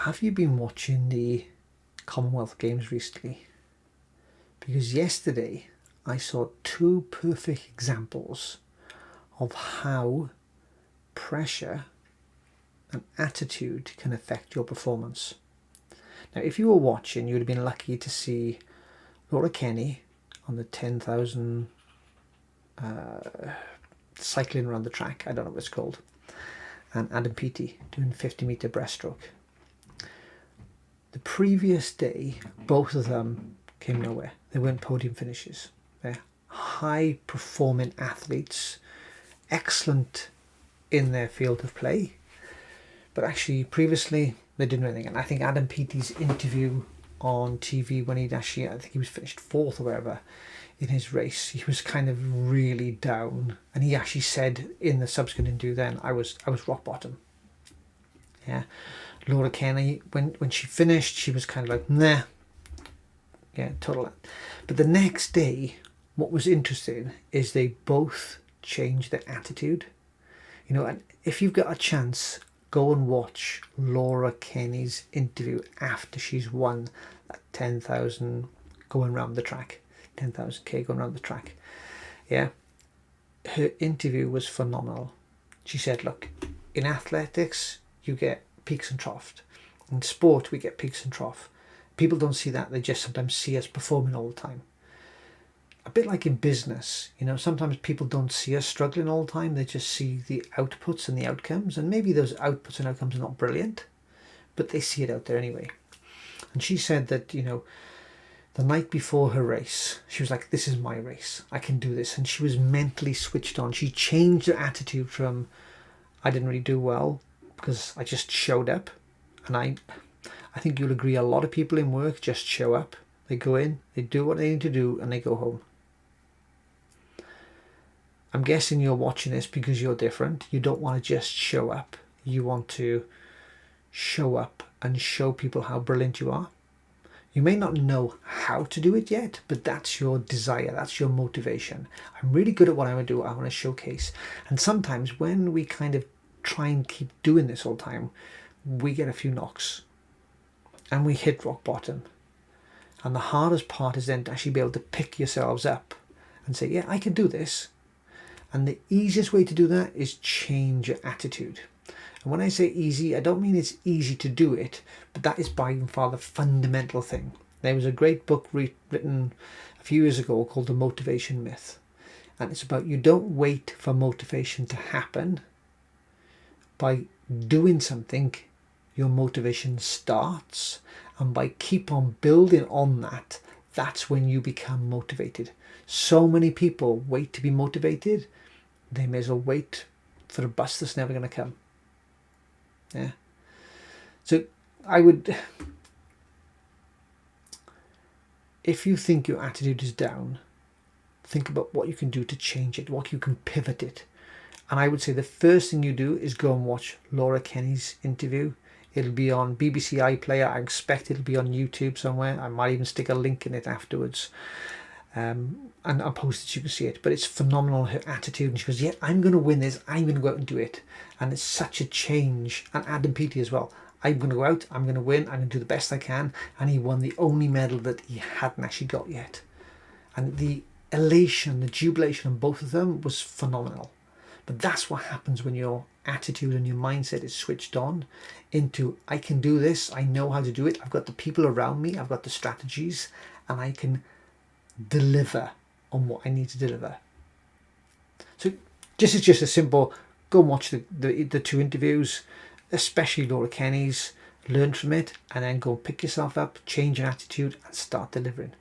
Have you been watching the Commonwealth Games recently? Because yesterday I saw two perfect examples of how pressure and attitude can affect your performance. Now, if you were watching, you would have been lucky to see Laura Kenny on the 10,000 cycling around the track, I don't know what it's called, and Adam Peaty doing 50-meter breaststroke. The previous day, both of them came nowhere. They weren't podium finishes. They're high-performing athletes, excellent in their field of play, but actually previously they didn't do anything. And I think Adam Peaty's interview on TV when I think he was finished fourth or whatever in his race, he was kind of really down, and he actually said in the subsequent interview then, I was rock bottom. Yeah. Laura Kenny, when she finished, she was kind of like, nah. Yeah, total. But the next day, what was interesting is they both changed their attitude. You know, and if you've got a chance, go and watch Laura Kenny's interview after she's won that 10,000 going around the track. 10,000k going around the track. Yeah. Her interview was phenomenal. She said, look, in athletics, you get peaks and troughs. In sport, we get peaks and troughs. People don't see that. They just sometimes see us performing all the time. A bit like in business, you know, sometimes people don't see us struggling all the time. They just see the outputs and the outcomes. And maybe those outputs and outcomes are not brilliant, but they see it out there anyway. And she said that, you know, the night before her race, she was like, this is my race. I can do this. And she was mentally switched on. She changed her attitude from, I didn't really do well because I just showed up. And I think you'll agree, a lot of people in work just show up. They go in, they do what they need to do, and they go home. I'm guessing you're watching this because you're different. You don't want to just show up. You want to show up and show people how brilliant you are. You may not know how to do it yet, but that's your desire. That's your motivation. I'm really good at what I want to do. I want to showcase. And sometimes when we kind of try and keep doing this all the time, we get a few knocks and we hit rock bottom. And the hardest part is then to actually be able to pick yourselves up and say, yeah, I can do this. And the easiest way to do that is change your attitude. And when I say easy, I don't mean it's easy to do it, but that is by far the fundamental thing. There was a great book written a few years ago called The Motivation Myth. And it's about you don't wait for motivation to happen. By doing something, your motivation starts. And by keep on building on that, that's when you become motivated. So many people wait to be motivated. They may as well wait for a bus that's never going to come. Yeah. So I would, if you think your attitude is down, think about what you can do to change it, what you can pivot it. And I would say the first thing you do is go and watch Laura Kenny's interview. It'll be on BBC iPlayer. I expect it'll be on YouTube somewhere. I might even stick a link in it afterwards. And I'll post it so you can see it. But it's phenomenal, her attitude. And she goes, yeah, I'm going to win this. I'm going to go out and do it. And it's such a change. And Adam Peaty as well. I'm going to go out. I'm going to win. I'm going to do the best I can. And he won the only medal that he hadn't actually got yet. And the elation, the jubilation on both of them was phenomenal. But that's what happens when your attitude and your mindset is switched on into, I can do this. I know how to do it. I've got the people around me. I've got the strategies. And I can deliver on what I need to deliver. So this is just a simple, go and watch the two interviews, especially Laura Kenny's, learn from it, and then go and pick yourself up, change your attitude and start delivering.